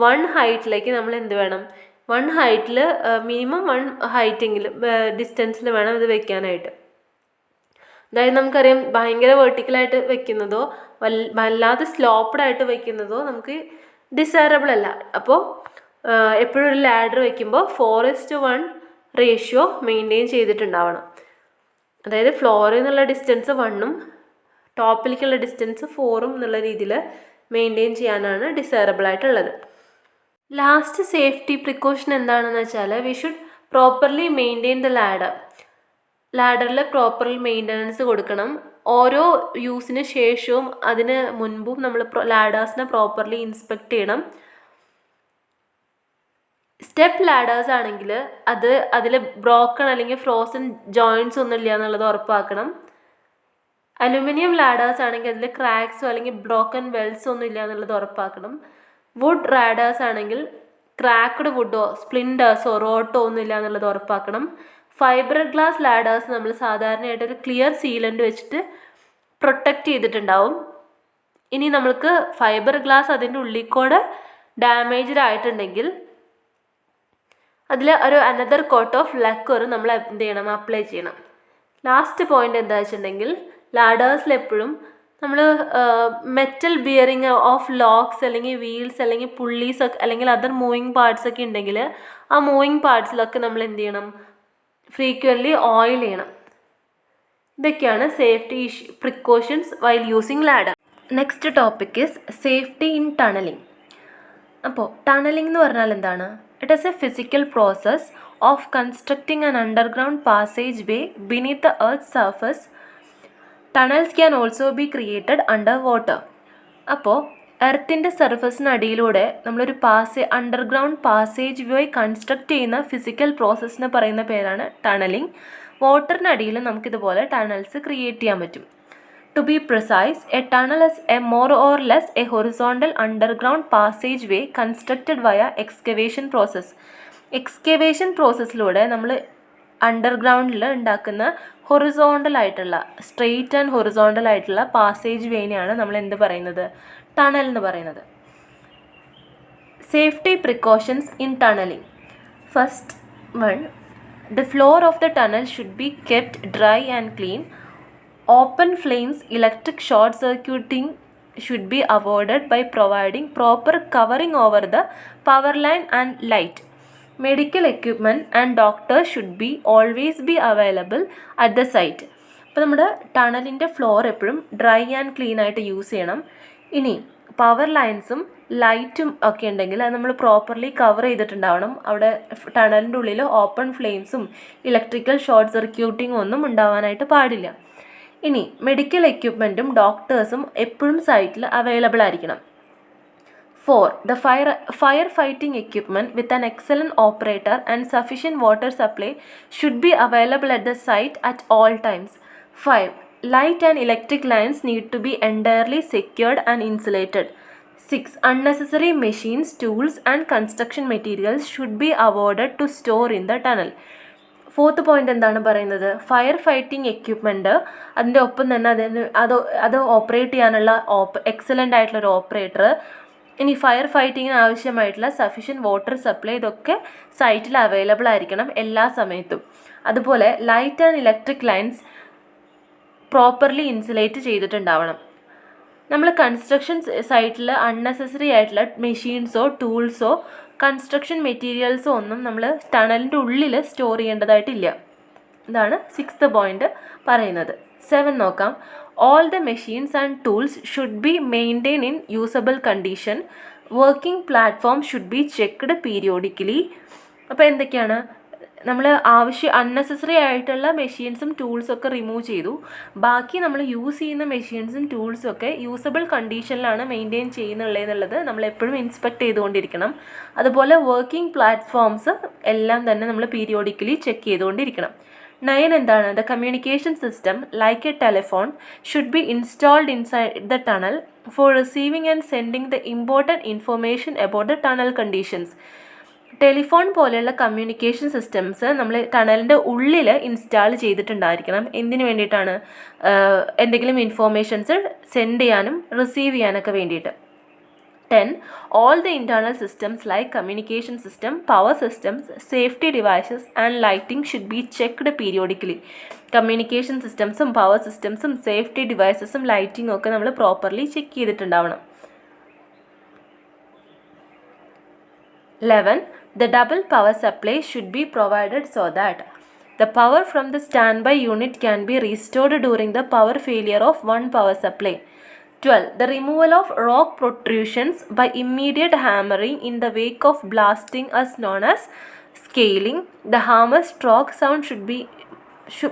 1 ഹൈറ്റിലേക്ക് നമ്മൾ എന്ത് വേണം, 1 ഹൈറ്റിൽ മിനിമം 1 ഹൈറ്റെങ്കിലും ഡിസ്റ്റൻസിൽ വേണം ഇത് വെക്കാനായിട്ട്. അതായത് നമുക്കറിയാം ഭയങ്കര വെർട്ടിക്കലായിട്ട് വെക്കുന്നതോ വല്ലാതെ സ്ലോപ്പ്ഡായിട്ട് വെക്കുന്നതോ നമുക്ക് ഡിസൈറബിൾ അല്ല. അപ്പോൾ എപ്പോഴും ഒരു ലാഡർ വയ്ക്കുമ്പോൾ 4:1 റേഷ്യോ മെയിൻറ്റെയിൻ ചെയ്തിട്ടുണ്ടാവണം. അതായത് ഫ്ലോറിൽ നിന്നുള്ള ഡിസ്റ്റൻസ് 1ഉം ടോപ്പിലേക്കുള്ള ഡിസ്റ്റൻസ് 4ഉം എന്നുള്ള രീതിയിൽ മെയിൻറ്റെയിൻ ചെയ്യാനാണ് ഡിസൈറബിൾ ആയിട്ടുള്ളത്. ലാസ്റ്റ് സേഫ്റ്റി പ്രിക്കോഷൻ എന്താണെന്ന് വെച്ചാൽ we should properly maintain the ladder. ലാഡറിൽ പ്രോപ്പർലി മെയിൻ്റനൻസ് കൊടുക്കണം. ഓരോ യൂസിന് ശേഷവും അതിന് മുൻപും നമ്മൾ ലാഡേഴ്സിനെ പ്രോപ്പർലി ഇൻസ്പെക്ട് ചെയ്യണം. സ്റ്റെപ്പ് ലാഡേഴ്സ് ആണെങ്കിൽ അതിൽ ബ്രോക്കൺ അല്ലെങ്കിൽ ഫ്രോസൺ ജോയിൻറ്റ്സ് ഒന്നും ഇല്ല എന്നുള്ളത് ഉറപ്പാക്കണം. അലുമിനിയം ലാഡേഴ്സ് ആണെങ്കിൽ അതിൽ ക്രാക്സോ അല്ലെങ്കിൽ ബ്രോക്കൺ വെൽസോ ഒന്നും ഇല്ല എന്നുള്ളത് ഉറപ്പാക്കണം. വുഡ് ലാഡേഴ്സ് ആണെങ്കിൽ ക്രാക്ക്ഡ് വുഡോ സ്പ്ലിൻഡേഴ്സോ റോട്ടോ ഒന്നും ഇല്ല എന്നുള്ളത് ഉറപ്പാക്കണം. ഫൈബർ ഗ്ലാസ് ലാഡേഴ്സ് നമ്മൾ സാധാരണയായിട്ട് ഒരു ക്ലിയർ സീലൻ്റ് വെച്ചിട്ട് പ്രൊട്ടക്റ്റ് ചെയ്തിട്ടുണ്ടാവും. ഇനി നമ്മൾക്ക് ഫൈബർ ഗ്ലാസ് അതിൻ്റെ ഉള്ളിൽക്കൂടെ ഡാമേജ്ഡ് ആയിട്ടുണ്ടെങ്കിൽ അതിൽ ഒരു അനദർ കോട്ട് ഓഫ് ലക്കർ നമ്മൾ എന്ത് ചെയ്യണം, അപ്ലൈ ചെയ്യണം. ലാസ്റ്റ് പോയിന്റ് എന്താ വെച്ചിട്ടുണ്ടെങ്കിൽ ലാഡേഴ്സിൽ എപ്പോഴും നമ്മൾ മെറ്റൽ ബിയറിങ് ഓഫ് ലോക്സ് അല്ലെങ്കിൽ വീൽസ് അല്ലെങ്കിൽ പുള്ളീസ് ഒക്കെ അല്ലെങ്കിൽ അതർ മൂവിങ് പാർട്സ് ഒക്കെ ഉണ്ടെങ്കിൽ ആ മൂവിങ് പാർട്സിലൊക്കെ നമ്മൾ എന്ത് ചെയ്യണം, ഫ്രീക്വൻ്റ്ലി ഓയിൽ ചെയ്യണം. ഇതൊക്കെയാണ് safety precautions while using ladder. Next topic is safety in tunnelling. അപ്പോൾ ടണലിംഗ് എന്ന് പറഞ്ഞാൽ എന്താണ്? It is A physical process of constructing an underground passage way beneath the earth surface. Tunnels can also be created under water. അപ്പോൾ എർത്തിൻ്റെ സർഫസിനടിയിലൂടെ നമ്മളൊരു അണ്ടർഗ്രൗണ്ട് പാസേജ് വേ കൺസ്ട്രക്റ്റ് ചെയ്യുന്ന ഫിസിക്കൽ പ്രോസസ്സിന് പറയുന്ന പേരാണ് ടണലിംഗ്. വാട്ടറിനടിയിൽ നമുക്കിതുപോലെ ടണൽസ് ക്രിയേറ്റ് ചെയ്യാൻ പറ്റും. To be precise, a tunnel is a more or less a horizontal underground passageway constructed via excavation process. Excavation പ്രോസസ്സിലൂടെ നമ്മൾ അണ്ടർഗ്രൗണ്ടിൽ ഉണ്ടാക്കുന്ന ഹൊറിസോണ്ടൽ ആയിട്ടുള്ള സ്ട്രെയിറ്റ് ആൻഡ് ഹൊറിസോണ്ടൽ ആയിട്ടുള്ള പാസേജ് വേനെയാണ് നമ്മൾ എന്ത് പറയുന്നത്, ടണൽ എന്ന് പറയുന്നത്. Safety precautions in tunnelling. First one, the floor of the tunnel should be kept dry and clean. Open flames, electric short circuiting should be avoided by providing proper covering over the power line and light. Medical equipment and doctors should be always be available at the site. അപ്പോൾ നമ്മുടെ ടണലിൻ്റെ ഫ്ലോർ എപ്പോഴും ഡ്രൈ ആൻഡ് ക്ലീൻ ആയിട്ട് യൂസ് ചെയ്യണം. ഇനി പവർ ലൈൻസും ലൈറ്റും ഒക്കെ ഉണ്ടെങ്കിൽ അത് നമ്മൾ പ്രോപ്പർലി കവർ ചെയ്തിട്ടുണ്ടാവണം. അവിടെ ടണലിൻ്റെ ഉള്ളിൽ ഓപ്പൺ ഫ്ലെയിംസും ഇലക്ട്രിക്കൽ ഷോർട്ട് സർക്യൂട്ടിങ്ങും ഒന്നും ഉണ്ടാവാനായിട്ട് പാടില്ല. ഇനി മെഡിക്കൽ എക്യുപ്മെൻറ്റും ഡോക്ടേഴ്സും എപ്പോഴും സൈറ്റിൽ അവൈലബിൾ ആയിരിക്കണം. 4. The firefighting equipment with an excellent operator and sufficient water supply should be available at the site at all times. 5. Light and electric lines need to be entirely secured and insulated. 6. Unnecessary machines, tools and construction materials should be avoided to store in the tunnel. 4th point എന്താണ് പറയുന്നത്? ഫയർ ഫൈറ്റിംഗ് എക്യുപ്മെൻറ്റ്, അതിൻ്റെ ഒപ്പം തന്നെ അത് ഓപ്പറേറ്റ് ചെയ്യാനുള്ള എക്സലൻ്റ് ആയിട്ടുള്ളൊരു ഓപ്പറേറ്റർ, ഇനി ഫയർ ഫൈറ്റിങ്ങിന് ആവശ്യമായിട്ടുള്ള സഫീഷ്യൻറ്റ് വാട്ടർ സപ്ലൈ, ഇതൊക്കെ സൈറ്റിൽ അവൈലബിൾ ആയിരിക്കണം എല്ലാ സമയത്തും. അതുപോലെ light and electric lines properly insulate ചെയ്തിട്ടുണ്ടാവണം. നമ്മൾ കൺസ്ട്രക്ഷൻ സൈറ്റിൽ അൺനെസസറി ആയിട്ടുള്ള മെഷീൻസോ ടൂൾസോ കൺസ്ട്രക്ഷൻ മെറ്റീരിയൽസോ ഒന്നും നമ്മൾ ടണലിൻ്റെ ഉള്ളിൽ സ്റ്റോർ ചെയ്യേണ്ടതായിട്ടില്ല. ഇതാണ് 6th പോയിന്റ് പറയുന്നത്. 7 നോക്കാം. All the machines and tools should be maintained in usable condition. Working platform should be checked periodically. അപ്പോൾ എന്തൊക്കെയാണ് നമ്മൾ അൺനെസസറി ആയിട്ടുള്ള മെഷീൻസും ടൂൾസും ഒക്കെ റിമൂവ് ചെയ്തു. ബാക്കി നമ്മൾ യൂസ് ചെയ്യുന്ന മെഷീൻസും ടൂൾസും ഒക്കെ യൂസബിൾ കണ്ടീഷനിലാണ് മെയിൻറ്റെയിൻ ചെയ്യുന്നുള്ളത് നമ്മൾ എപ്പോഴും ഇൻസ്പെക്ട് ചെയ്തുകൊണ്ടിരിക്കണം. അതുപോലെ വർക്കിംഗ് പ്ലാറ്റ്ഫോംസ് എല്ലാം തന്നെ നമ്മൾ പീരിയോഡിക്കലി ചെക്ക് ചെയ്തുകൊണ്ടിരിക്കണം. 9 എന്താണ്? The communication system like a telephone should be installed inside the tunnel for receiving and sending the important information about the tunnel conditions. Telephone പോലെയുള്ള കമ്മ്യൂണിക്കേഷൻ സിസ്റ്റംസ് നമ്മൾ ടണലിൻ്റെ ഉള്ളിൽ ഇൻസ്റ്റാൾ ചെയ്തിട്ടുണ്ടായിരിക്കണം. എന്തിനു വേണ്ടിയിട്ടാണ്? എന്തെങ്കിലും ഇൻഫോർമേഷൻസ് സെൻഡ് ചെയ്യാനും റിസീവ് ചെയ്യാനൊക്കെ വേണ്ടിയിട്ട്. 10. All the internal systems like communication system, power systems, safety devices and lighting should be checked periodically. Communication സിസ്റ്റംസും പവർ സിസ്റ്റംസും സേഫ്റ്റി ഡിവൈസസും ലൈറ്റിങ്ങും ഒക്കെ നമ്മൾ പ്രോപ്പർലി ചെക്ക് ചെയ്തിട്ടുണ്ടാവണം. 11. The double power supply should be provided so that the power from the standby unit can be restored during the power failure of one power supply. 12. The removal of rock protrusions by immediate hammering in the wake of blasting is known as scaling. The hammer stroke sound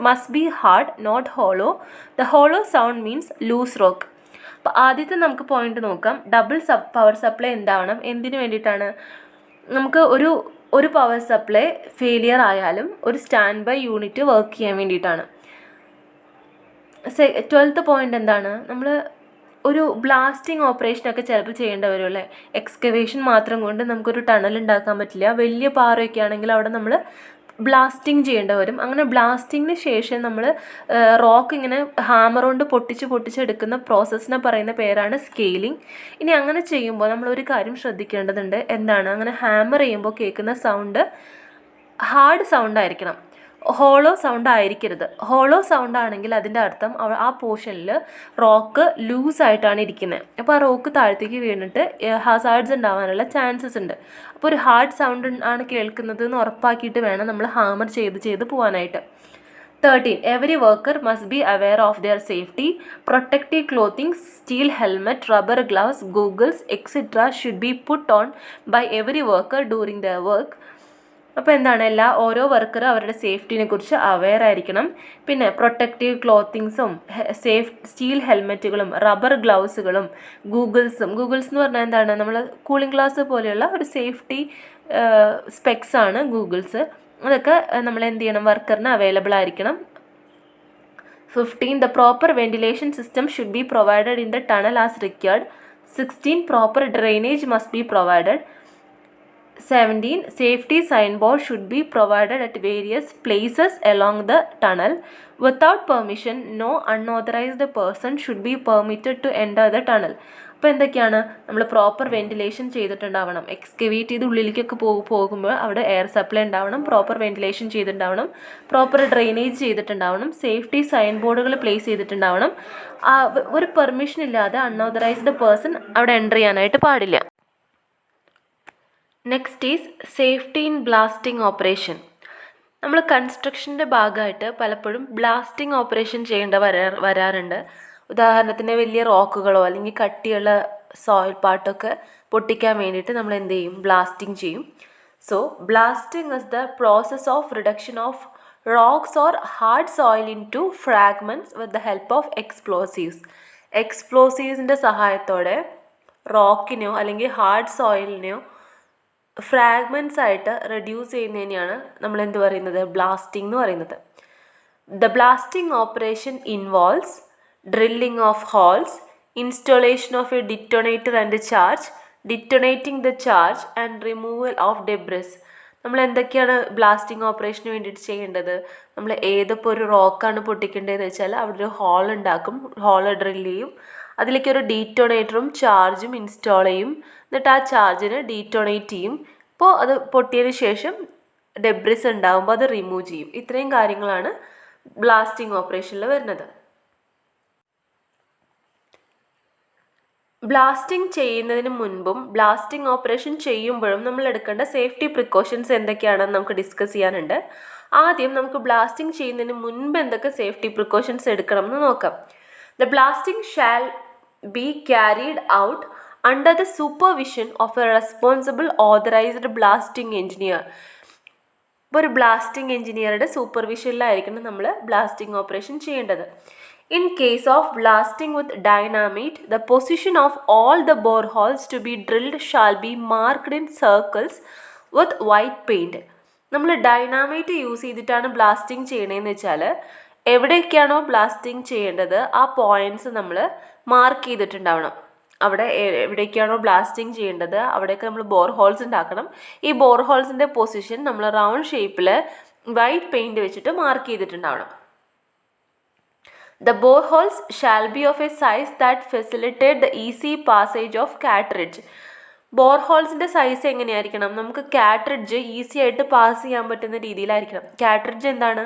must be hard, not hollow. The hollow sound means loose rock. അപ്പോൾ ആദ്യത്തെ നമുക്ക് പോയിന്റ് നോക്കാം. ഡബിൾ പവർ സപ്ലൈ എന്താവണം? എന്തിനു വേണ്ടിയിട്ടാണ്? നമുക്ക് ഒരു പവർ സപ്ലൈ ഫെയിലിയർ ആയാലും ഒരു സ്റ്റാൻഡ് ബൈ യൂണിറ്റ് വർക്ക് ചെയ്യാൻ വേണ്ടിയിട്ടാണ്. 12th പോയിന്റ് എന്താണ്? നമ്മൾ ഒരു ബ്ലാസ്റ്റിംഗ് ഓപ്പറേഷനൊക്കെ ചിലപ്പോൾ ചെയ്യേണ്ടി വരും അല്ലേ. എക്സ്കവേഷൻ മാത്രം കൊണ്ട് നമുക്കൊരു ടണൽ ഉണ്ടാക്കാൻ പറ്റില്ല. വലിയ പാറയൊക്കെ ആണെങ്കിൽ അവിടെ നമ്മൾ ബ്ലാസ്റ്റിംഗ് ചെയ്യേണ്ടി വരും. അങ്ങനെ ബ്ലാസ്റ്റിങ്ങിന് ശേഷം നമ്മൾ റോക്ക് ഇങ്ങനെ ഹാമർ കൊണ്ട് പൊട്ടിച്ചെടുക്കുന്ന പ്രോസസ്സിനെ പറയുന്ന പേരാണ് സ്കെയിലിംഗ്. ഇനി അങ്ങനെ ചെയ്യുമ്പോൾ നമ്മളൊരു കാര്യം ശ്രദ്ധിക്കേണ്ടതുണ്ട്. എന്താണ്? അങ്ങനെ ഹാമർ ചെയ്യുമ്പോൾ കേൾക്കുന്ന സൗണ്ട് ഹാർഡ് സൗണ്ട് ആയിരിക്കണം, ഹോളോ സൗണ്ട് ആയിരിക്കരുത്. ഹോളോ സൗണ്ട് ആണെങ്കിൽ അതിൻ്റെ അർത്ഥം ആ പോർഷനിൽ റോക്ക് ലൂസായിട്ടാണ് ഇരിക്കുന്നത്. അപ്പോൾ ആ റോക്ക് താഴത്തേക്ക് വീണിട്ട് ഹസാർഡ്സ് ഉണ്ടാവാനുള്ള ചാൻസസ് ഉണ്ട്. അപ്പോൾ ഒരു ഹാർഡ് സൗണ്ട് ആണ് കേൾക്കുന്നത് എന്ന് ഉറപ്പാക്കിയിട്ട് വേണം നമ്മൾ ഹാമർ ചെയ്ത് പോകാനായിട്ട്. 13. Every worker must be aware of their safety. Protective clothing, steel helmet, rubber gloves, goggles, etc. should be put on by every worker during their work. അപ്പോൾ എന്താണ്? ഓരോ വർക്കറും അവരുടെ സേഫ്റ്റിനെ കുറിച്ച് അവെയർ ആയിരിക്കണം. പിന്നെ പ്രൊട്ടക്റ്റീവ് ക്ലോത്തിങ്സും സ്റ്റീൽ ഹെൽമെറ്റുകളും റബ്ബർ ഗ്ലൗസുകളും ഗൂഗിൾസ് എന്ന് പറഞ്ഞാൽ എന്താണ്? നമ്മൾ കൂളിംഗ് ഗ്ലാസ് പോലെയുള്ള ഒരു സേഫ്റ്റി സ്പെക്സ് ആണ് ഗൂഗിൾസ്. അതൊക്കെ നമ്മൾ എന്ത് ചെയ്യണം? വർക്കറിന് അവൈലബിൾ ആയിരിക്കണം. 15. The proper ventilation system should be provided in the tunnel as required. 16. Proper drainage must be provided. 17. Safety signboard should be provided at various places along the tunnel. Without permission, no unauthorized person should be permitted to enter the tunnel. അപ്പോൾ എന്തൊക്കെയാണ്? നമ്മൾ പ്രോപ്പർ വെന്റിലേഷൻ ചെയ്തിട്ടുണ്ടാവണം. എക്സ്കവേറ്റ് ചെയ്ത് ഉള്ളിലേക്കൊക്കെ പോകുമ്പോൾ അവിടെ എയർ സപ്ലൈ ഉണ്ടാവണം, പ്രോപ്പർ വെന്റിലേഷൻ ചെയ്തിട്ടുണ്ടാവണം, പ്രോപ്പർ ഡ്രെയിനേജ് ചെയ്തിട്ടുണ്ടാവണം, സേഫ്റ്റി സൈൻ ബോർഡുകൾ പ്ലേസ് ചെയ്തിട്ടുണ്ടാവണം. ഒരു പെർമിഷൻ ഇല്ലാതെ അൺഓതറൈസ്ഡ് പേഴ്സൺ അവിടെ എൻ്റർ ചെയ്യാനായിട്ട് പാടില്ല. Next is safety in blasting operation. നമ്മൾ കൺസ്ട്രക്ഷൻ്റെ ഭാഗമായിട്ട് പലപ്പോഴും ബ്ലാസ്റ്റിംഗ് ഓപ്പറേഷൻ ചെയ്യേണ്ട വരാറുണ്ട്. ഉദാഹരണത്തിന് വലിയ റോക്കുകളോ അല്ലെങ്കിൽ കട്ടിയുള്ള സോയിൽ പാർട്ടൊക്കെ പൊട്ടിക്കാൻ വേണ്ടിയിട്ട് നമ്മൾ എന്ത് ചെയ്യും, ബ്ലാസ്റ്റിംഗ് ചെയ്യും. So blasting is the process of reduction of rocks or hard soil into fragments with the help of explosives. എക്സ്പ്ലോസീവ്സിൻ്റെ സഹായത്തോടെ റോക്കിനെയോ അല്ലെങ്കിൽ ഹാർഡ് സോയിലിനെയോ ഫ്രാഗ്മെൻറ്റ്സ് ആയിട്ട് റെഡ്യൂസ് ചെയ്യുന്നതിനെയാണ് നമ്മൾ എന്ത് പറയുന്നത്, ബ്ലാസ്റ്റിംഗ് എന്ന് പറയുന്നത്. The blasting operation involves drilling of holes, installation of a detonator and charge, detonating the charge and removal of debris. നമ്മൾ എന്തൊക്കെയാണ് ബ്ലാസ്റ്റിംഗ് ഓപ്പറേഷന് വേണ്ടിയിട്ട് ചെയ്യേണ്ടത്? നമ്മൾ ഏതിപ്പോൾ ഒരു റോക്കാണ് പൊട്ടിക്കേണ്ടതെന്ന് വെച്ചാൽ അവിടെ ഒരു ഹോൾ ഉണ്ടാക്കും, ഹോൾ ഡ്രിൽ ചെയ്യും, അതിലേക്ക് ഒരു ഡീറ്റോണേറ്ററും ചാർജും ഇൻസ്റ്റാൾ ചെയ്യും, എന്നിട്ട് ആ ചാർജിന് ഡീറ്റോണേറ്റ് ചെയ്യും. അപ്പോൾ അത് പൊട്ടിയതിന് ശേഷം ഡെബ്രിസ് ഉണ്ടാകുമ്പോൾ അത് റിമൂവ് ചെയ്യും. ഇത്രയും കാര്യങ്ങളാണ് ബ്ലാസ്റ്റിംഗ് ഓപ്പറേഷനിൽ വരുന്നത്. ബ്ലാസ്റ്റിംഗ് ചെയ്യുന്നതിന് മുൻപും ബ്ലാസ്റ്റിംഗ് ഓപ്പറേഷൻ ചെയ്യുമ്പോഴും നമ്മൾ എടുക്കേണ്ട സേഫ്റ്റി പ്രിക്കോഷൻസ് എന്തൊക്കെയാണെന്ന് നമുക്ക് ഡിസ്കസ് ചെയ്യാനുണ്ട്. ആദ്യം നമുക്ക് ബ്ലാസ്റ്റിംഗ് ചെയ്യുന്നതിന് മുൻപ് എന്തൊക്കെ സേഫ്റ്റി പ്രിക്കോഷൻസ് എടുക്കണം എന്ന് നോക്കാം. The blasting shall be carried out under the supervision of a responsible authorized blasting engineer. ഇപ്പോൾ ഒരു ബ്ലാസ്റ്റിംഗ് എഞ്ചിനീയറുടെ സൂപ്പർവിഷനിലായിരിക്കണം നമ്മൾ ബ്ലാസ്റ്റിംഗ് ഓപ്പറേഷൻ ചെയ്യേണ്ടത്. In case of blasting with dynamite, the position of all the boreholes to be drilled shall be marked in circles with white paint. നമ്മൾ ഡൈനാമൈറ്റ് യൂസ് ചെയ്തിട്ടാണ് ബ്ലാസ്റ്റിംഗ് ചെയ്യണതെന്ന് വെച്ചാൽ എവിടെയൊക്കെയാണോ ബ്ലാസ്റ്റിംഗ് ചെയ്യേണ്ടത് ആ പോയിൻറ്റ്സ് നമ്മൾ മാർക്ക് ചെയ്തിട്ടുണ്ടാവണം. അവിടെ എവിടേക്കാണോ ബ്ലാസ്റ്റിംഗ് ചെയ്യേണ്ടത് അവിടെയൊക്കെ നമ്മൾ ബോർ ഹോൾസ് ഉണ്ടാക്കണം. ഈ ബോർ ഹോൾസിൻ്റെ പൊസിഷൻ നമ്മൾ റൗണ്ട് ഷേപ്പിൽ വൈറ്റ് പെയിൻറ് വെച്ചിട്ട് mark ചെയ്തിട്ടുണ്ടാവണം. The boreholes shall be of a size that facilitate the easy passage of cartridge. ബോർഹോൾസിൻ്റെ സൈസ് എങ്ങനെയായിരിക്കണം? നമുക്ക് കാട്രിഡ്ജ് ഈസി ആയിട്ട് പാസ് ചെയ്യാൻ പറ്റുന്ന രീതിയിലായിരിക്കണം. കാട്രിഡ്ജ് എന്താണ്?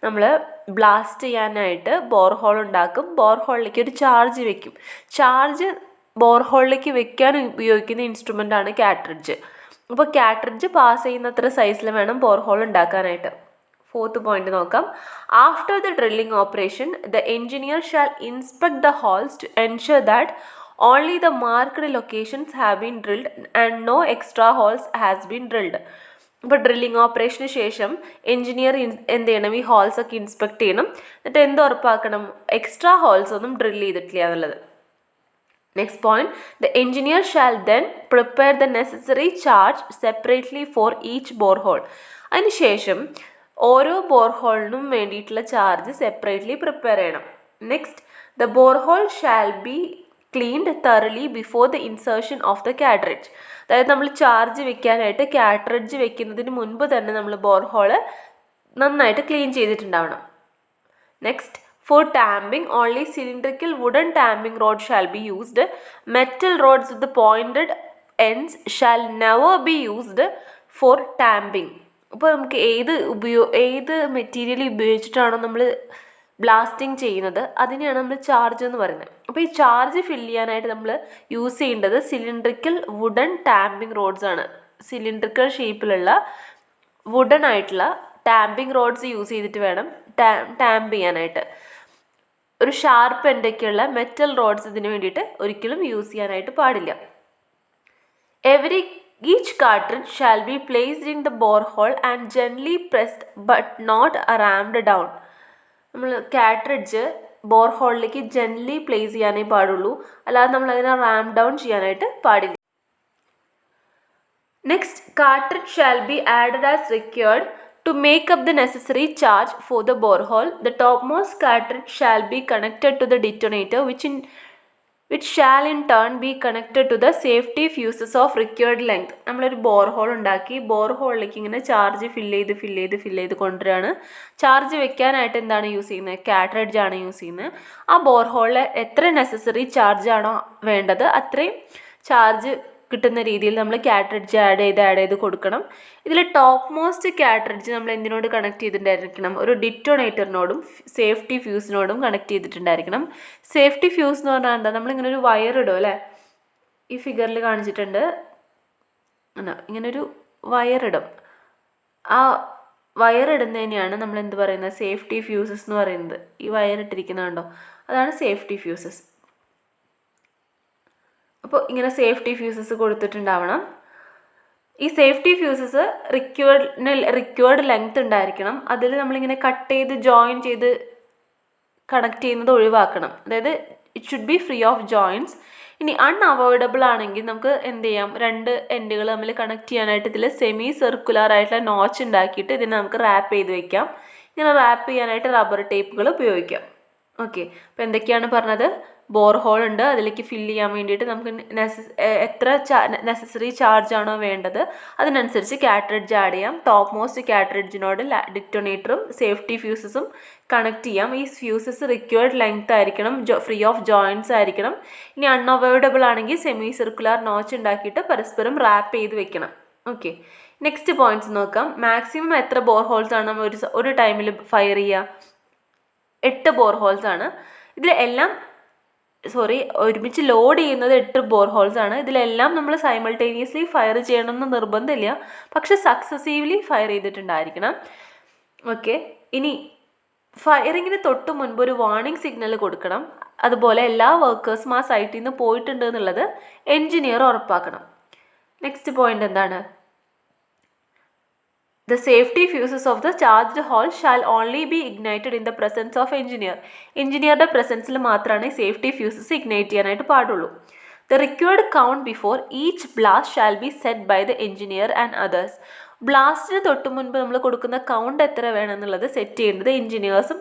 നമ്മൾ ബ്ലാസ്റ്റ് ചെയ്യാനായിട്ട് ബോർഹോൾ ഉണ്ടാക്കും, ബോർഹോളിലേക്ക് ഒരു ചാർജ് വെക്കും. ചാർജ് ബോർഹോളിലേക്ക് വെക്കാൻ ഉപയോഗിക്കുന്ന ഇൻസ്ട്രുമെൻ്റ് ആണ് കാട്രിഡ്ജ്. അപ്പോൾ കാട്രിഡ്ജ് പാസ് ചെയ്യുന്നത്ര സൈസിൽ വേണം ബോർഹോൾ ഉണ്ടാക്കാനായിട്ട്. ഫോർത്ത് പോയിന്റ് നോക്കാം. After the drilling operation the engineer shall inspect the holes to ensure that only the marked locations have been drilled and no extra holes has been drilled. ഇപ്പോൾ ഡ്രില്ലിംഗ് ഓപ്പറേഷന് ശേഷം എഞ്ചിനീയർ എന്ത് ചെയ്യണം? ഈ ഹോൾസ് ഒക്കെ ഇൻസ്പെക്ട് ചെയ്യണം. എന്നിട്ട് എന്ത് ഉറപ്പാക്കണം? എക്സ്ട്രാ ഹോൾസ് ഒന്നും ഡ്രിൽ ചെയ്തിട്ടില്ല എന്നുള്ളത്. Next point, the engineer shall then prepare the necessary charge separately for each borehole. അതിനുശേഷം ഓരോ ബോർഹോളിനും വേണ്ടിയിട്ടുള്ള ചാർജ് സെപ്പറേറ്റ്ലി പ്രിപ്പയർ ചെയ്യണം. Next, the borehole shall be cleaned തറലി before the insertion of the cartridge. അതായത് നമ്മൾ ചാർജ് വെക്കാനായിട്ട് കാട്രിഡ്ജ് വെക്കുന്നതിന് മുൻപ് തന്നെ നമ്മൾ ബോർഹോള് നന്നായിട്ട് ക്ലീൻ ചെയ്തിട്ടുണ്ടാവണം. Next, for tamping only cylindrical wooden tamping rod shall be used. Metal rods with pointed ends shall never be used for tamping. അപ്പോൾ നമുക്ക് ഏത് മെറ്റീരിയൽ ഉപയോഗിച്ചിട്ടാണോ നമ്മൾ ബ്ലാസ്റ്റിംഗ് ചെയ്യുന്നത് അതിനെയാണ് നമ്മൾ ചാർജ് എന്ന് പറയുന്നത്. അപ്പോൾ ഈ ചാർജ് ഫില്ല് ചെയ്യാനായിട്ട് നമ്മൾ യൂസ് ചെയ്യേണ്ടത് സിലിണ്ടറിക്കൽ വുഡൻ ടാമ്പിംഗ് റോഡ്സ് ആണ്. സിലിണ്ടറിക്കൽ ഷേപ്പിലുള്ള വുഡൻ ആയിട്ടുള്ള ടാമ്പിംഗ് റോഡ്സ് യൂസ് ചെയ്തിട്ട് വേണം ടാമ്പ് ചെയ്യാനായിട്ട്. ഒരു ഷാർപ്പ് എൻഡൊക്കെയുള്ള മെറ്റൽ റോഡ്സ് ഇതിന് വേണ്ടിയിട്ട് ഒരിക്കലും യൂസ് ചെയ്യാനായിട്ട് പാടില്ല. Each cartridge shall be placed in the borehole and gently pressed but not rammed down. നമ്മൾ കാട്രിഡ്ജ് ബോർഹോളിലേക്ക് ജെന്റ്ലി പ്ലേസ് ചെയ്യാനേ പാടുള്ളൂ, അല്ലാതെ നമ്മൾ അതിനെ റാം ഡൗൺ ചെയ്യാനായിട്ട് പാടില്ല. Next, cartridge shall be added as required to make up the necessary charge for the borehole. The topmost cartridge shall be connected to the detonator which shall in turn be connected to the safety fuses of required length. നമ്മളൊരു ബോർഹോൾ ഉണ്ടാക്കി ബോർഹോളിലേക്ക് ഇങ്ങനെ ചാർജ് ഫില്ല് ചെയ്ത് കൊണ്ടുവരികയാണ്. ചാർജ് വെക്കാനായിട്ട് എന്താണ് യൂസ് ചെയ്യുന്നത്? കാട്രിഡ്ജ് ആണ് യൂസ് ചെയ്യുന്നത്. ആ ബോർഹോളിൽ എത്ര നെസസറി ചാർജ് ആണോ വേണ്ടത് അത്രയും ചാർജ് കിട്ടുന്ന രീതിയിൽ നമ്മൾ കാട്രിഡ്ജ് ആഡ് ചെയ്ത് കൊടുക്കണം. ഇതിൽ ടോപ്പ് മോസ്റ്റ് കാട്രിഡ്ജ് നമ്മൾ എന്തിനോട് കണക്ട് ചെയ്തിട്ടുണ്ടായിരിക്കണം? ഒരു ഡിറ്റോണേറ്ററിനോടും സേഫ്റ്റി ഫ്യൂസിനോടും കണക്ട് ചെയ്തിട്ടുണ്ടായിരിക്കണം. സേഫ്റ്റി ഫ്യൂസ് എന്ന് പറഞ്ഞാൽ എന്താ? നമ്മളിങ്ങനെ ഒരു വയർ ഇടും അല്ലേ? ഈ ഫിഗറിൽ കാണിച്ചിട്ടുണ്ട്. ഇങ്ങനൊരു വയറിടും. ആ വയറിടുന്നതിനെയാണ് നമ്മൾ എന്ത് പറയുന്നത്, സേഫ്റ്റി ഫ്യൂസസ് എന്ന് പറയുന്നത്. ഈ വയറിട്ടിരിക്കുന്നതുണ്ടോ, അതാണ് സേഫ്റ്റി ഫ്യൂസസ്. അപ്പോൾ ഇങ്ങനെ സേഫ്റ്റി ഫ്യൂസസ് കൊടുത്തിട്ടുണ്ടാവണം. ഈ സേഫ്റ്റി ഫ്യൂസസ് റിക്വേർഡ് ലെങ്ത് ഉണ്ടായിരിക്കണം. അതിൽ നമ്മളിങ്ങനെ കട്ട് ചെയ്ത് ജോയിൻ ചെയ്ത് കണക്ട് ചെയ്യുന്നത് ഒഴിവാക്കണം. അതായത് it should be free of joints. ഇനി അൺഅവോയ്ഡബിൾ ആണെങ്കിൽ നമുക്ക് എന്ത് ചെയ്യാം, 2 എൻഡുകൾ തമ്മിൽ കണക്ട് ചെയ്യാനായിട്ട് ഇതിൽ സെമി സർക്കുലർ ആയിട്ടുള്ള നോച്ച് ഉണ്ടാക്കിയിട്ട് ഇതിനെ നമുക്ക് റാപ്പ് ചെയ്ത് വെക്കാം. ഇങ്ങനെ റാപ്പ് ചെയ്യാനായിട്ട് റബ്ബർ ടേപ്പുകൾ ഉപയോഗിക്കാം. ഓക്കെ, അപ്പോൾ എന്തൊക്കെയാണ് പറഞ്ഞത്, ബോർ ഹോൾ ഉണ്ട്, അതിലേക്ക് ഫില്ല് ചെയ്യാൻ വേണ്ടിയിട്ട് നമുക്ക് എത്ര നെസസറി ചാർജ് ആണോ വേണ്ടത് അതിനനുസരിച്ച് കാട്രിഡ്ജ് ആഡ് ചെയ്യാം. ടോപ്പ് മോസ്റ്റ് കാട്രിഡ്ജിനോട് ഡിറ്റോണേറ്ററും സേഫ്റ്റി ഫ്യൂസസും കണക്ട് ചെയ്യാം. ഈ ഫ്യൂസസ് റിക്വേർഡ് ലെങ്ത് ആയിരിക്കണം, ഫ്രീ ഓഫ് ജോയിൻറ്റ്സ് ആയിരിക്കണം. ഇനി അൺഅവോയ്ഡബിൾ ആണെങ്കിൽ സെമി സർക്കുലർ നോച്ച് ഉണ്ടാക്കിയിട്ട് പരസ്പരം റാപ്പ് ചെയ്ത് വെക്കണം. ഓക്കെ, നെക്സ്റ്റ് പോയിന്റ്സ് നോക്കാം. മാക്സിമം എത്ര ബോർ ഹോൾസ് ആണ് നമ്മൾ ഒരു ടൈമിൽ ഫയർ ചെയ്യുക? 8 ബോർ ഹോൾസ് ആണ്. ഒരുമിച്ച് ലോഡ് ചെയ്യുന്നത് 8 ബോർ ഹോൾസ് ആണ്. ഇതിലെല്ലാം നമ്മൾ സൈമൾട്ടേനിയസ്ലി ഫയർ ചെയ്യണമെന്ന് നിർബന്ധമില്ല, പക്ഷെ സക്സസീവ്ലി ഫയർ ചെയ്തിട്ടുണ്ടായിരിക്കണം. ഓക്കെ, ഇനി ഫയറിങ്ങിന് തൊട്ട് മുൻപ് ഒരു വാർണിംഗ് സിഗ്നൽ കൊടുക്കണം. അതുപോലെ എല്ലാ വർക്കേഴ്സും ആ സൈറ്റിൽ നിന്ന് പോയിട്ടുണ്ട് എന്നുള്ളത് എൻജിനീയർ ഉറപ്പാക്കണം. നെക്സ്റ്റ് പോയിന്റ് എന്താണ്? The safety fuses of the charged hall shall only be ignited in the presence of engineer. എഞ്ചിനീയറുടെ പ്രസൻസിൽ മാത്രമാണ് സേഫ്റ്റി ഫ്യൂസസ് ഇഗ്നൈറ്റ് ചെയ്യാനായിട്ട് പാടുള്ളൂ. The required count before each blast shall be set by the engineer and others. ബ്ലാസ്റ്റിന് തൊട്ട് മുൻപ് നമ്മൾ കൊടുക്കുന്ന കൗണ്ട് എത്ര വേണമെന്നുള്ളത് സെറ്റ് ചെയ്യേണ്ടത് എഞ്ചിനീയേഴ്സും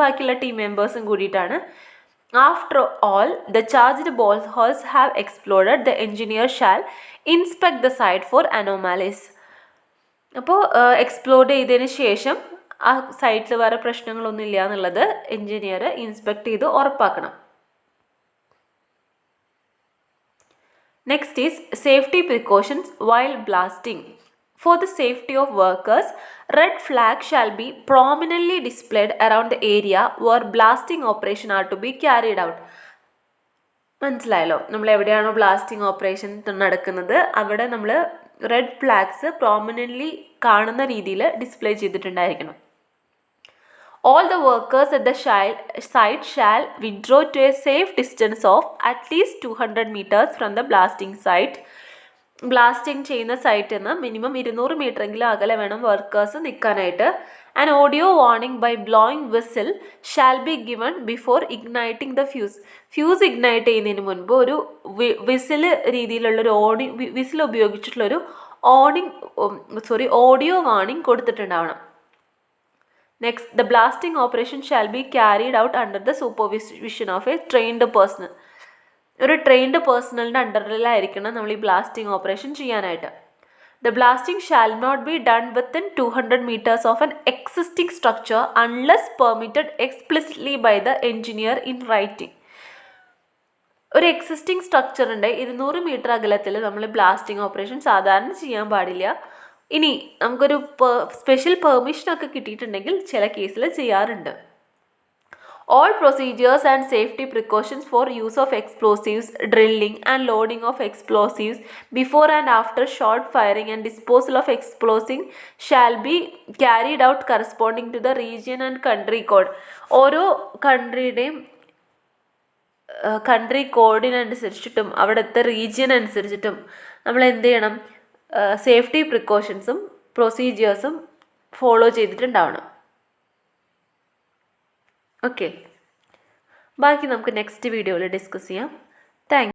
ബാക്കിയുള്ള ടീം മെമ്പേഴ്സും കൂടിയിട്ടാണ്. After all the charged ball holes have exploded, the engineer shall inspect the site for anomalies. അപ്പോൾ എക്സ്പ്ലോഡ് ചെയ്തതിന് ശേഷം ആ സൈറ്റിൽ വേറെ പ്രശ്നങ്ങളൊന്നും ഇല്ല എന്നുള്ളത് എൻജിനീയർ ഇൻസ്പെക്ട് ചെയ്ത് ഉറപ്പാക്കണം. Next is safety precautions while blasting. For the safety of workers, red flag shall be prominently displayed around the area where blasting operation are to be carried out. മനസ്സിലായല്ലോ, നമ്മൾ എവിടെയാണോ ബ്ലാസ്റ്റിംഗ് ഓപ്പറേഷൻ നടക്കുന്നത് അവിടെ നമ്മൾ റെഡ് ഫ്ലാഗ്സ് പ്രോമിനൻ്റ്ലി കാണുന്ന രീതിയിൽ display ചെയ്തിട്ടുണ്ടായിരിക്കണം. All the workers at the site shall withdraw to a safe distance of at least 200 meters from the blasting site. Blasting ചെയ്യുന്ന സൈറ്റിൽ നിന്ന് മിനിമം 200 മീറ്ററെങ്കിലും അകലെ വേണം വർക്കേഴ്സ് നിൽക്കാനായിട്ട്. An audio warning by blowing whistle shall be given before igniting the fuse. Fuse ignite ചെയ്യുന്നതിന് മുൻപ് ഒരു വിസിൽ രീതിയിലുള്ളൊരു വിസിൽ ഉപയോഗിച്ചിട്ടുള്ളൊരു ഓഡിയോ വാർണിംഗ് കൊടുത്തിട്ടുണ്ടാവണം. Next, the blasting operation shall be carried out under the supervision of a trained person. ഒരു ട്രെയിൻഡ് പേഴ്സണലിൻ്റെ അണ്ടറിലായിരിക്കണം നമ്മൾ ഈ ബ്ലാസ്റ്റിംഗ് ഓപ്പറേഷൻ ചെയ്യാനായിട്ട്. The blasting shall not be done within 200 meters of an existing structure unless permitted explicitly by the engineer in writing. ഒരു എക്സിസ്റ്റിംഗ് സ്ട്രക്ചറിൻ്റെ 200 മീറ്റർ അകലത്തിൽ നമ്മൾ ബ്ലാസ്റ്റിംഗ് ഓപ്പറേഷൻ സാധാരണ ചെയ്യാൻ പാടില്ല. ഇനി നമുക്കൊരു സ്പെഷ്യൽ പെർമിഷനൊക്കെ കിട്ടിയിട്ടുണ്ടെങ്കിൽ ചില കേസിൽ ചെയ്യാറുണ്ട്. All procedures and safety precautions for use of explosives, drilling and loading of explosives before and after shot firing and disposal of explosives shall be carried out corresponding to the region and country code. ഓരോ കൺട്രിയുടെയും കൺട്രി കോഡിനനുസരിച്ചിട്ടും അവിടുത്തെ റീജിയൻ അനുസരിച്ചിട്ടും നമ്മൾ എന്ത് ചെയ്യണം, സേഫ്റ്റി പ്രിക്കോഷൻസും പ്രൊസീജിയേഴ്സും ഫോളോ ചെയ്തിട്ടുണ്ടാവണം. ഓക്കെ, ബാക്കി നമുക്ക് നെക്സ്റ്റ് വീഡിയോയിൽ ഡിസ്കസ് ചെയ്യാം. താങ്ക്